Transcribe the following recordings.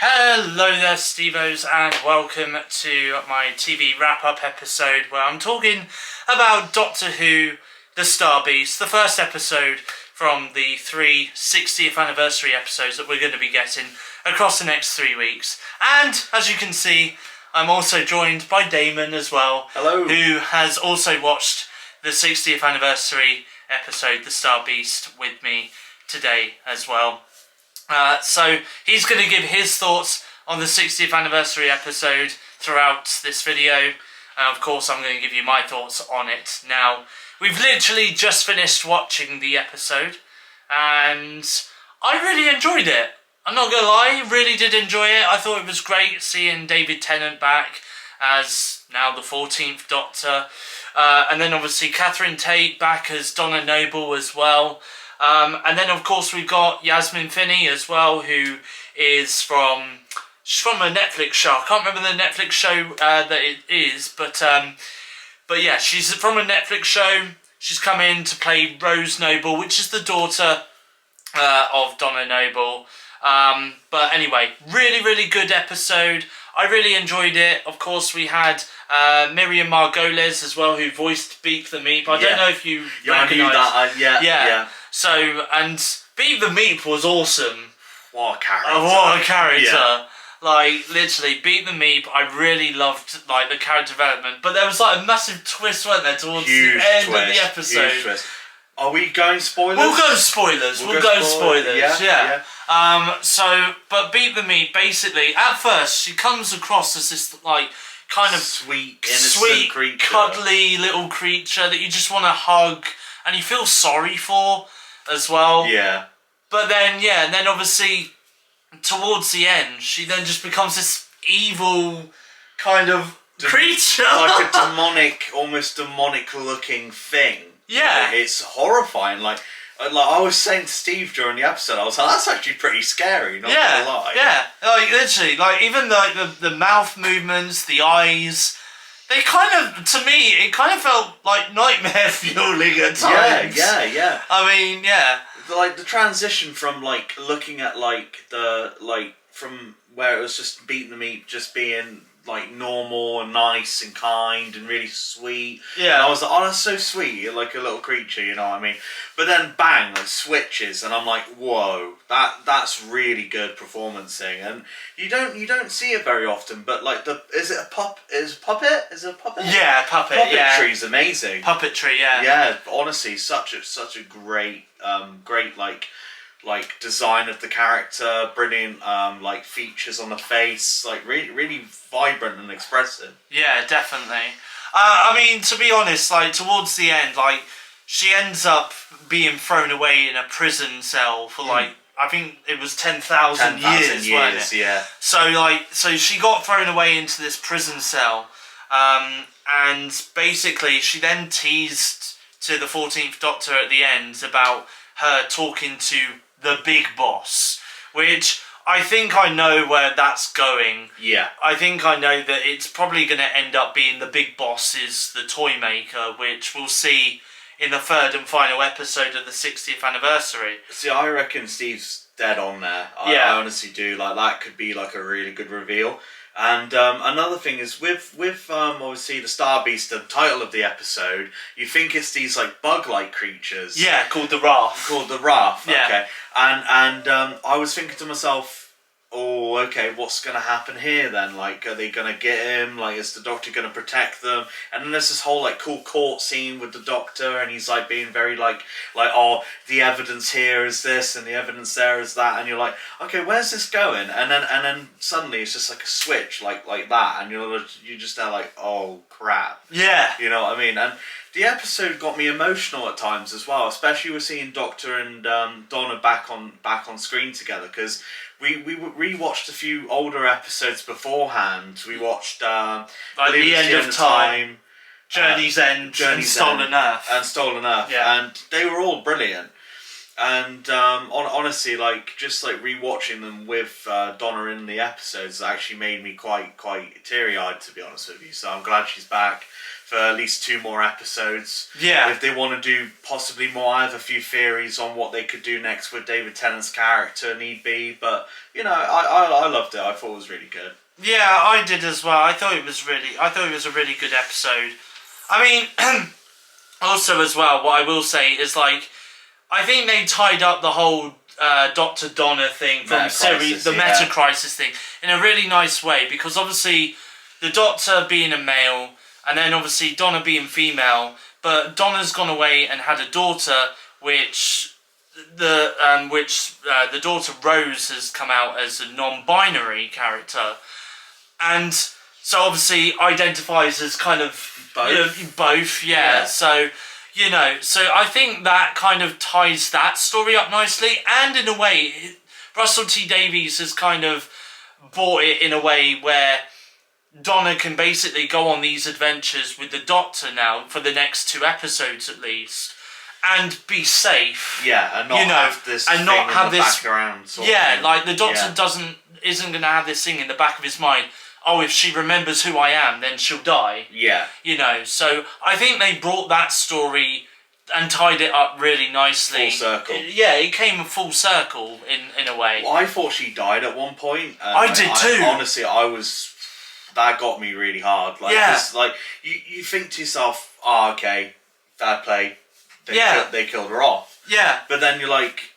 Hello there, Stevos, and welcome to my TV wrap-up episode where I'm talking about Doctor Who, The Star Beast, the first episode from the 60th anniversary episodes that we're going to be getting across the next 3 weeks. And, as you can see, I'm also joined by Damon as well. Hello. Who has also watched the 60th anniversary episode, The Star Beast, with me today as well. So he's going to give his thoughts on the 60th anniversary episode throughout this video. Of course, I'm going to give you my thoughts on it now. We've literally just finished watching the episode, and I really enjoyed it. I'm not going to lie, really did enjoy it. I thought it was great seeing David Tennant back as now the 14th Doctor. And then obviously Catherine Tate back as Donna Noble as well. And then of course we've got Yasmin Finney as well, who is she's from a Netflix show. I can't remember the Netflix show that it is, but yeah, she's from a Netflix show. She's come in to play Rose Noble, which is the daughter of Donna Noble. But anyway, really good episode. I really enjoyed it. Of course, we had Miriam Margolyes as well, who voiced Beep the Meep. I don't know if you I knew that. Yeah. So, and Beep the Meep was awesome. What a character. What a character. Yeah. Like, literally, Beep the Meep, I really loved, like, the character development. But there was, like, a massive twist, weren't there, towards the end of the episode. Huge twist. Are we going spoilers? We'll go spoilers. We'll go spoilers. Yeah. But Beep the Meep, basically, at first, she comes across as this, like, kind of sweet, innocent creature. Cuddly little creature that you just want to hug and you feel sorry for as well. Yeah. But then, and then obviously, towards the end, she then just becomes this evil kind of creature. Like a almost demonic looking thing. Yeah. It's horrifying. Like I was saying to Steve during the episode, I was like, that's actually pretty scary, not gonna lie. Yeah, like literally, like even like the mouth movements, the eyes, they kind of, to me, it kind of felt like nightmare fueling at times. Yeah. I mean, like the transition from like looking at from where it was just Beating the Meat, just being like normal and nice and kind and really sweet. Yeah. And I was like, oh, that's so sweet. You're like a little creature, you know what I mean? But then bang, it switches, and I'm like, whoa, that's really good performancing. And you don't see it very often. But like is it a puppet? Is it a puppet? Yeah, puppet. Puppetry's amazing. Puppetry, yeah. Yeah, honestly, such a great like design of the character, brilliant like features on the face, like really vibrant and expressive. Yeah, definitely. I mean, to be honest, like towards the end, like she ends up being thrown away in a prison cell for like I think it was 10,000 years, wasn't it? Yeah. So she got thrown away into this prison cell, and basically she then teased to the 14th Doctor at the end about her talking to the big boss, which I think I know where that's going. Yeah. I think I know that it's probably going to end up being the big boss is the toy maker, which we'll see in the third and final episode of the 60th anniversary. See, I reckon Steve's dead on there. I honestly do. Like, that could be like a really good reveal. And another thing is with obviously the Star Beast, the title of the episode, you think it's these like bug-like creatures. Yeah, called the Wrath. Yeah. Okay. And I was thinking to myself, oh, okay, what's going to happen here then? Like, are they going to get him? Like, is the Doctor going to protect them? And then there's this whole, like, cool court scene with the Doctor, and he's, like, being very, like, oh, the evidence here is this, and the evidence there is that, and you're like, okay, where's this going? And then suddenly it's just, like, a switch, like that, and you're just there, like, oh, crap. Yeah. You know what I mean? And the episode got me emotional at times as well, especially with seeing Doctor and Donna back on screen together, because we rewatched a few older episodes beforehand. We watched like The End of Time, Journey's End, and Stolen Earth. Yeah. And they were all brilliant. honestly, like just like rewatching them with Donna in the episodes actually made me quite teary-eyed, to be honest with you. So I'm glad she's back for at least 2 more episodes. Yeah. If they want to do possibly more, I have a few theories on what they could do next with David Tennant's character, need be. But you know, I loved it. I thought it was really good. Yeah, I did as well. I thought it was a really good episode. I mean, also as well, what I will say is like, I think they tied up the whole Dr. Donna thing from series, the Meta Crisis thing, in a really nice way, because obviously the Doctor being a male, and then obviously Donna being female, but Donna's gone away and had a daughter, which the daughter Rose has come out as a non-binary character, and so obviously identifies as kind of both, yeah. So. You know, so I think that kind of ties that story up nicely, and in a way, Russell T Davies has kind of brought it in a way where Donna can basically go on these adventures with the Doctor now for the next 2 episodes at least, and be safe. Yeah, and not have this and thing not have in the this background. Yeah, like the Doctor isn't going to have this thing in the back of his mind. Oh, if she remembers who I am, then she'll die. Yeah. You know, so I think they brought that story and tied it up really nicely. Full circle. It came full circle in a way. Well, I thought she died at one point. I did too. Honestly, that got me really hard. Like, like you think to yourself, oh, okay, fair play. They killed her off. Yeah. But then you're like,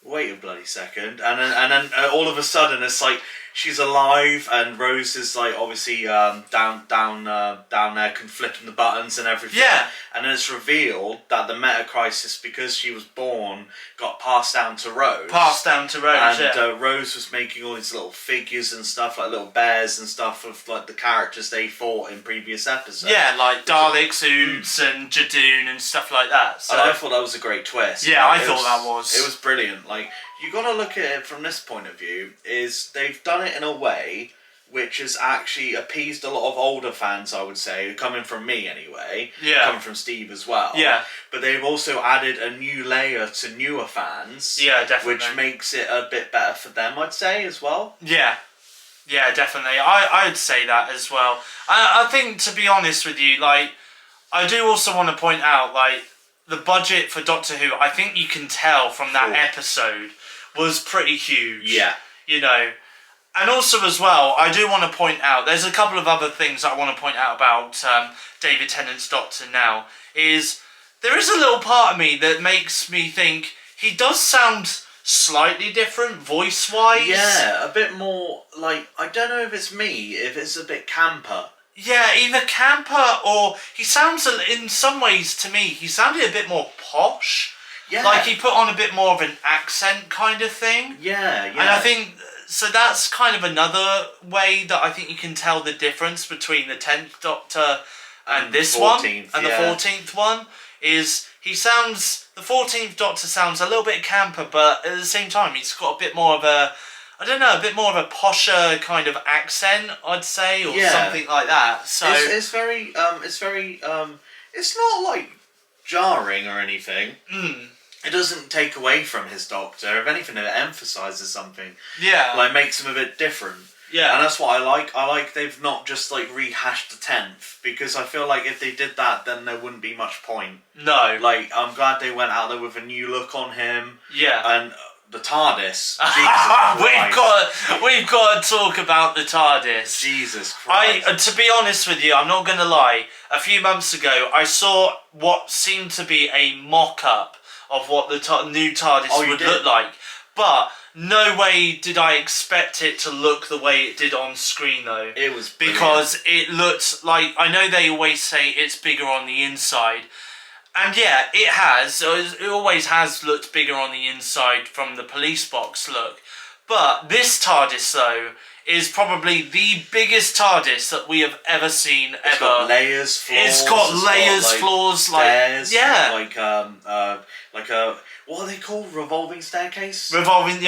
wait a bloody second, and then all of a sudden it's like she's alive, and Rose is like obviously down there flipping the buttons and everything. Yeah. And then it's revealed that the Meta Crisis, because she was born, got passed down to Rose. And Rose was making all these little figures and stuff, like little bears and stuff of like the characters they fought in previous episodes. Yeah, like Daleks, Oods, and Jadoon and stuff like that. So. And I thought that was a great twist. Yeah, I thought that was. It was brilliant. Like, you got to look at it from this point of view, is they've done it in a way which has actually appeased a lot of older fans, I would say, coming from me anyway, coming from Steve as well. Yeah. But they've also added a new layer to newer fans. Yeah, definitely. Which makes it a bit better for them, I'd say, as well. Yeah. Yeah, definitely. I'd say that as well. I think, to be honest with you, like, I do also want to point out, like, the budget for Doctor Who, I think you can tell from that episode, was pretty huge. Yeah. You know. And also as well, I do want to point out, there's a couple of other things I want to point out about David Tennant's Doctor now, is there is a little part of me that makes me think he does sound slightly different voice-wise. Yeah, a bit more, like, I don't know if it's me, if it's a bit camper. Yeah, either camper or he sounds, in some ways to me, he sounded a bit more posh. Yeah. Like he put on a bit more of an accent kind of thing. Yeah, yeah. And I think, so that's kind of another way that I think you can tell the difference between the 10th Doctor and this one. And the 14th one is he sounds, the 14th Doctor sounds a little bit camper, but at the same time he's got a bit more of a, I don't know, a bit more of a posher kind of accent, I'd say, or something like that. So it's very, it's not like jarring or anything. It doesn't take away from his Doctor. If anything, it emphasises something. Yeah. Like, makes him a bit different. Yeah. And that's what I like. I like they've not just, like, rehashed the 10th. Because I feel like if they did that, then there wouldn't be much point. No. Like, I'm glad they went out there with a new look on him. Yeah. And the TARDIS. Jesus we've got to talk about the TARDIS. Jesus Christ. To be honest with you, I'm not going to lie. A few months ago, I saw what seemed to be a mock-up of what the new TARDIS would look like. But no way did I expect it to look the way it did on screen, though. It was brilliant. Because it looked like, I know they always say it's bigger on the inside. And yeah, it has. It always has looked bigger on the inside from the police box look. But this TARDIS, though, is probably the biggest TARDIS that we have ever seen It's got layers, floors. It's got layers, floors, stairs, yeah. Like a, what are they called? Revolving staircase? Revolving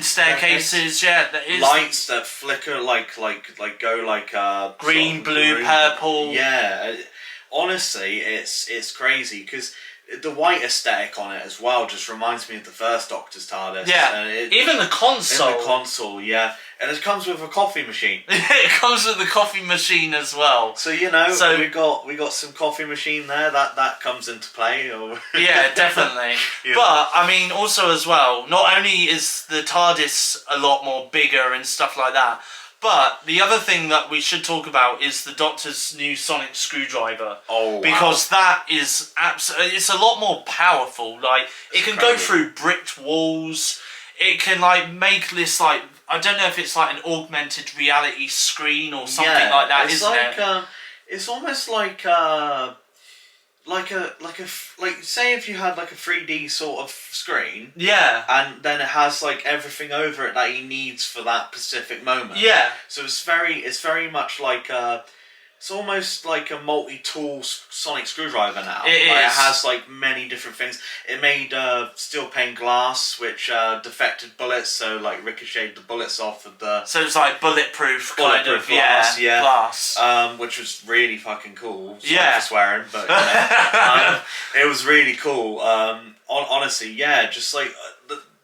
staircases, yeah. Lights that flicker go like green, blue, purple. Yeah. Honestly, it's crazy because the white aesthetic on it as well just reminds me of the first Doctor's TARDIS. Yeah, even the console. In the console, yeah. And it comes with a coffee machine. It comes with the coffee machine as well. So we got some coffee machine there that comes into play. Or yeah, definitely. Yeah. But I mean, also as well, not only is the TARDIS a lot more bigger and stuff like that, but the other thing that we should talk about is the Doctor's new sonic screwdriver. Oh, wow. Because that is it's a lot more powerful. Like, it can go through bricked walls. It can, like, make this, like, I don't know if it's like an augmented reality screen or something like that, isn't it? It's almost like say if you had like a 3D sort of screen. Yeah. And then it has like everything over it that he needs for that specific moment. Yeah. So it's very much like it's almost like a multi-tool sonic screwdriver now. It has like many different things. It made steel pane glass, which defected bullets, so like ricocheted the bullets off of the. So it's like bulletproof glass, glass. Which was really fucking cool. Sorry for swearing, but it was really cool. Honestly, yeah, just like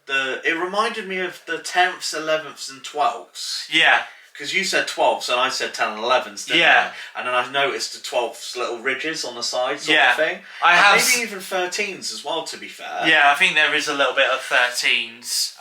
it reminded me of the 10ths, 11ths, and 12ths. Yeah. Because you said 12s and I said 10 and 11s, didn't I? And then I've noticed the 12s little ridges on the side sort of thing. Maybe even 13s as well, to be fair. Yeah, I think there is a little bit of 13s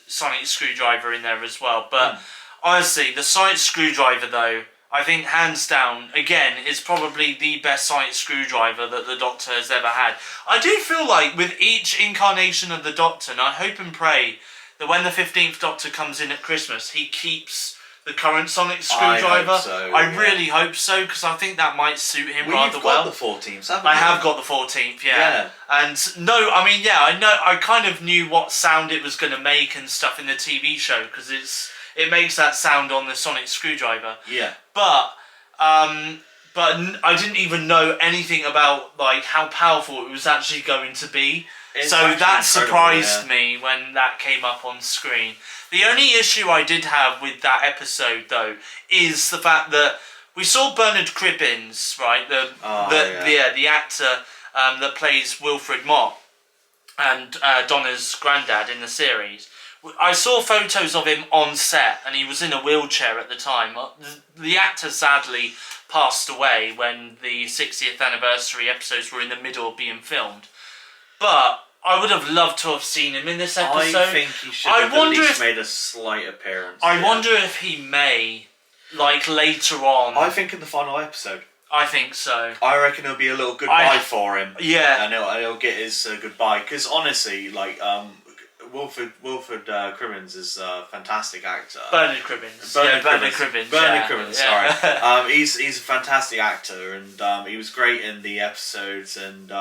sonic screwdriver in there as well. But honestly, the sonic screwdriver though, I think hands down, again, is probably the best sonic screwdriver that the Doctor has ever had. I do feel like with each incarnation of the Doctor, and I hope and pray that when the 15th Doctor comes in at Christmas, he keeps the current sonic screwdriver. I really hope so, because I think that might suit him rather well. You've got the 14th, haven't you? I have got the 14th, yeah. And no, I mean, yeah, I kind of knew what sound it was going to make and stuff in the TV show, because it makes that sound on the sonic screwdriver. Yeah. But I didn't even know anything about like how powerful it was actually going to be. So that surprised me when that came up on screen. The only issue I did have with that episode, though, is the fact that we saw Bernard Cribbins, right, the actor that plays Wilfred Mott and Donna's granddad in the series. I saw photos of him on set, and he was in a wheelchair at the time. The actor sadly passed away when the 60th anniversary episodes were in the middle of being filmed. But I would have loved to have seen him in this episode. I think he should have at least made a slight appearance. I wonder if he may, like, later on. I think in the final episode. I think so. I reckon it'll be a little goodbye for him. Yeah. And he'll get his goodbye. Because honestly, like, Wilfred Cribbins is a fantastic actor. Bernard Cribbins. Bernard Cribbins, sorry. He's a fantastic actor, and he was great in the episodes, and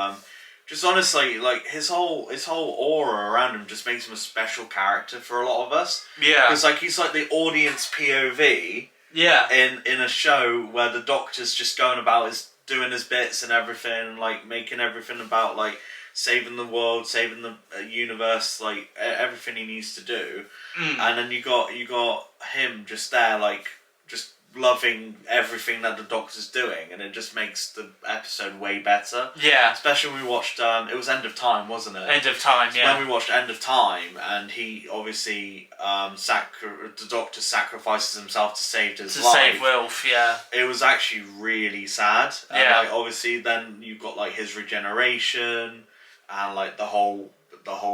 just honestly, like, his whole aura around him just makes him a special character for a lot of us. Yeah. Because like he's like the audience POV. Yeah. In a show where the Doctor's just going about doing his bits and everything, like making everything about like saving the world, saving the universe, like everything he needs to do. And then you got him just there, like just loving everything that the Doctor's doing, and it just makes the episode way better. Yeah. Especially when we watched, it was End of Time, wasn't it? End of Time, yeah. When we watched End of Time, and he obviously, the Doctor sacrifices himself to save his life. To save Wilf, yeah. It was actually really sad. And yeah. Like, obviously then you've got like his regeneration, and like the whole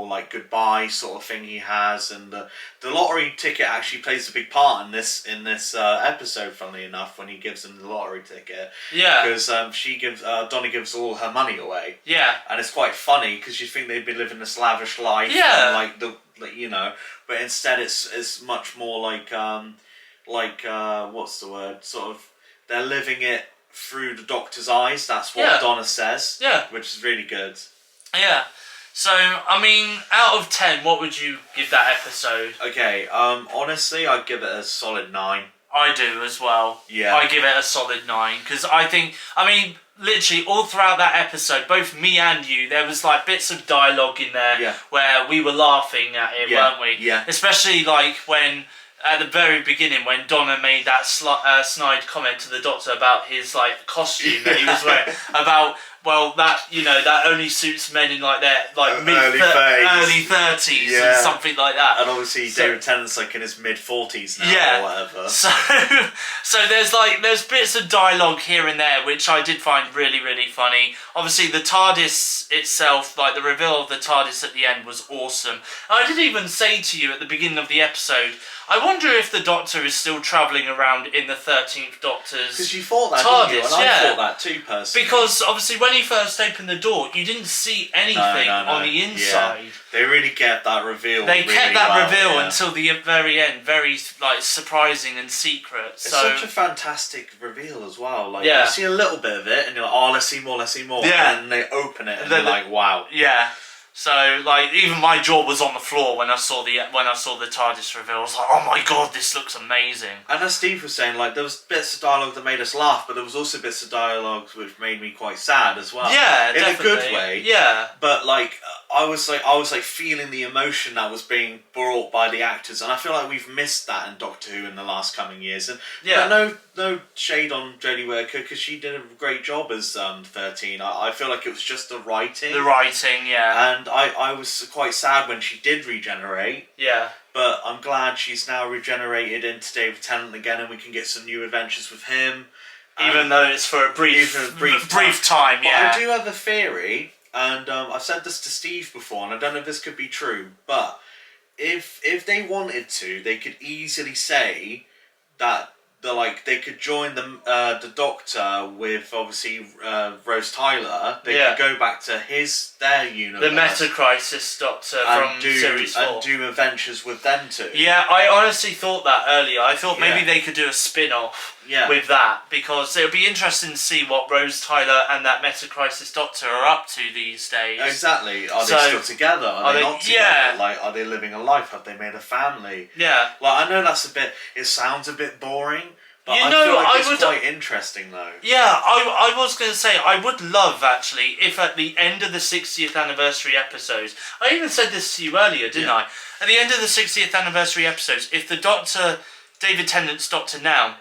like goodbye sort of thing he has, and the lottery ticket actually plays a big part in this episode, funnily enough, when he gives him the lottery ticket. Yeah. Because Donna gives all her money away. Yeah. And it's quite funny because you think they'd be living this lavish life. Yeah. And but instead it's much more like what's the word? Sort of they're living it through the Doctor's eyes. That's what Donna says. Yeah. Which is really good. Yeah. So, I mean, out of 10, what would you give that episode? Okay, honestly, I'd give it a solid 9. I do as well. Yeah. I give it a solid 9, because I think, literally all throughout that episode, both me and you, there was like bits of dialogue in there where we were laughing at it, weren't we? Yeah. Especially like when, at the very beginning, when Donna made that snide comment to the Doctor about his like costume that he was wearing, about well, that only suits men in like their Early early 30s and something like that. And obviously David Tennant's like in his mid 40s now or whatever. So there's bits of dialogue here and there which I did find really, really funny. Obviously the TARDIS itself, like the reveal of the TARDIS at the end, was awesome. I did even say to you at the beginning of the episode, I wonder if the Doctor is still travelling around in the 13th Doctor's because you thought that, TARDIS, didn't you? And I thought that too, personally. Because obviously when he first opened the door, you didn't see anything on the inside. Yeah. They really kept that reveal. They kept that reveal yeah. until the very end, very surprising and secret. It's such a fantastic reveal as well. Like you see a little bit of it, and you're like, "Oh, let's see more, let's see more." Yeah. And then they open it, and you're like, "Wow." Yeah. So even my jaw was on the floor when I saw the TARDIS reveal. I was like, "Oh my god, this looks amazing!" And as Steve was saying, like there was bits of dialogue that made us laugh, but there was also bits of dialogue which made me quite sad as well. Yeah, in definitely. a good way. Yeah. But I was feeling the emotion that was being brought by the actors, and I feel like we've missed that in Doctor Who in the last coming years. And no shade on Jodie Whittaker because she did a great job as 13. I feel like it was just the writing. The writing, yeah. And I was quite sad when she did regenerate. Yeah. But I'm glad she's now regenerated into David Tennant again, and we can get some new adventures with him. Even though it's for a brief time, yeah. But I do have a theory, and I've said this to Steve before, and I don't know if this could be true, but if they wanted to, they could easily say that they could join the Doctor with obviously Rose Tyler. They could go back to their universe. The Meta Crisis Doctor from Series 4. And do adventures with them too. Yeah, I honestly thought that earlier. I thought maybe they could do a spin-off with that, because it would be interesting to see what Rose Tyler and that Meta Crisis Doctor are up to these days. Exactly. Are they still together? Are they not together? Yeah. Are they living a life? Have they made a family? Yeah. I know it sounds a bit boring, but I feel like it's quite interesting though. Yeah, I was going to say, I would love actually if at the end of the 60th anniversary episodes, I even said this to you earlier, didn't I? At the end of the 60th anniversary episodes, if the Doctor, David Tennant's Doctor now,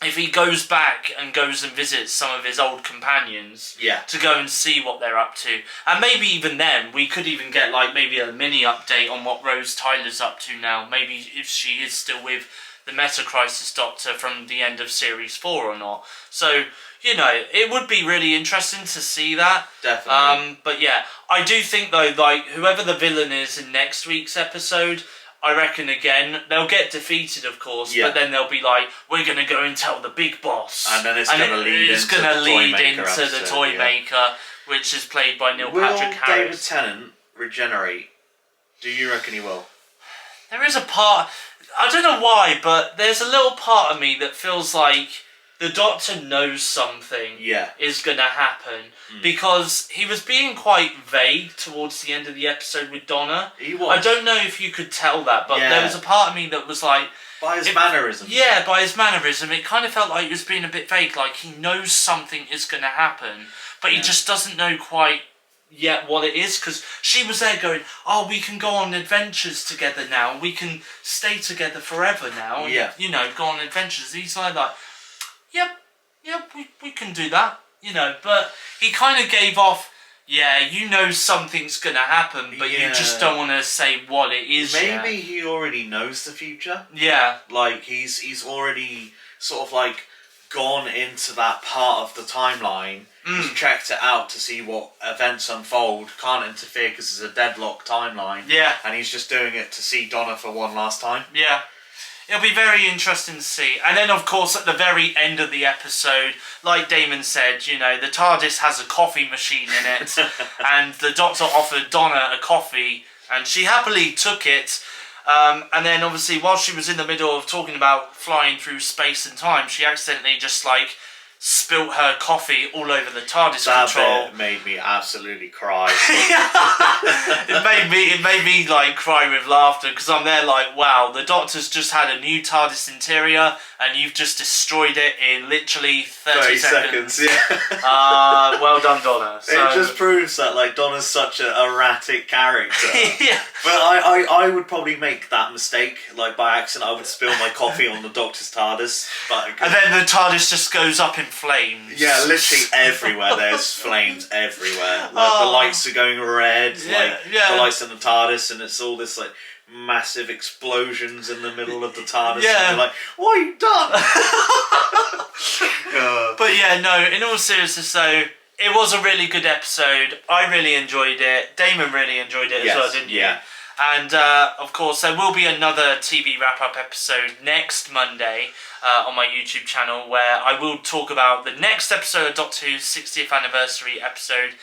if he goes back and goes and visits some of his old companions to go and see what they're up to, and maybe even then we could even get maybe a mini update on what Rose Tyler's up to now, maybe if she is still with the Meta Crisis Doctor from the end of Series 4 or not. So, it would be really interesting to see that. Definitely. But yeah, I do think though, whoever the villain is in next week's episode, I reckon again, they'll get defeated of course, but then they'll be like, we're going to go and tell the big boss. And then it's going to lead into the Toymaker, which is played by Neil Patrick Harris. Will David Tennant regenerate? Do you reckon he will? There is a part, I don't know why, but there's a little part of me that feels like the Doctor knows something is going to happen. Because he was being quite vague towards the end of the episode with Donna. He was. I don't know if you could tell that, but there was a part of me that was like... By his mannerism. Yeah, by his mannerism. It kind of felt like he was being a bit vague, like he knows something is going to happen, but he just doesn't know quite yet what it is, because she was there going, oh, we can go on adventures together now, we can stay together forever now, and, go on adventures. He's like, yep, we can do that, but he kind of gave off, something's going to happen, but you just don't want to say what it is. Maybe he already knows the future. Yeah. He's already sort of gone into that part of the timeline. He's checked it out to see what events unfold. Can't interfere because it's a deadlock timeline. Yeah. And he's just doing it to see Donna for one last time. Yeah. It'll be very interesting to see. And then, of course, at the very end of the episode, like Damon said, the TARDIS has a coffee machine in it. And the Doctor offered Donna a coffee, and she happily took it. And then, obviously, while she was in the middle of talking about flying through space and time, she accidentally just, spilt her coffee all over the TARDIS control. That bit made me absolutely cry. it made me cry with laughter, because I'm there wow, the Doctor's just had a new TARDIS interior and you've just destroyed it in literally 30 seconds. Well done, Donna. So, it just proves that Donna's such an erratic character. But I would probably make that mistake, by accident I would spill my coffee on the Doctor's TARDIS. And then the TARDIS just goes up in flames. Yeah, literally everywhere. There's flames everywhere. Like the lights are going red. The lights in the TARDIS, and it's all this like massive explosions in the middle of the TARDIS. Yeah. And you're like, what have you done? But yeah, no. In all seriousness, though, it was a really good episode. I really enjoyed it. Damon really enjoyed it as well, didn't you? Yeah. And of course, there will be another TV wrap-up episode next Monday on my YouTube channel, where I will talk about the next episode of Doctor Who's 60th anniversary episode,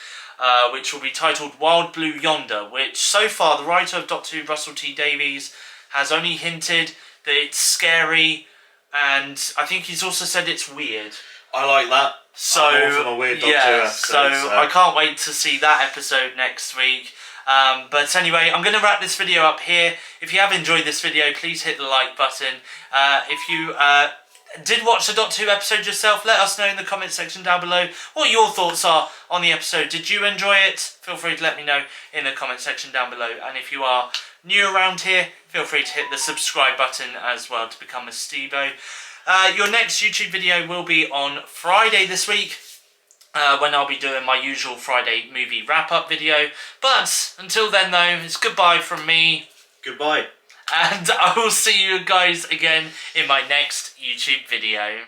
which will be titled Wild Blue Yonder, which so far the writer of Doctor Who, Russell T Davies, has only hinted that it's scary, and I think he's also said it's weird. I like that. So, I'm all from a weird Doctor Who episode, so I can't wait to see that episode next week. But anyway, I'm going to wrap this video up here. If you have enjoyed this video, please hit the like button. If you did watch the Doctor Who episode yourself, let us know in the comment section down below what your thoughts are on the episode. Did you enjoy it? Feel free to let me know in the comment section down below. And if you are new around here, feel free to hit the subscribe button as well to become a Stevo. Your next YouTube video will be on Friday this week, when I'll be doing my usual Friday movie wrap-up video. But until then, though, it's goodbye from me. Goodbye. And I will see you guys again in my next YouTube video.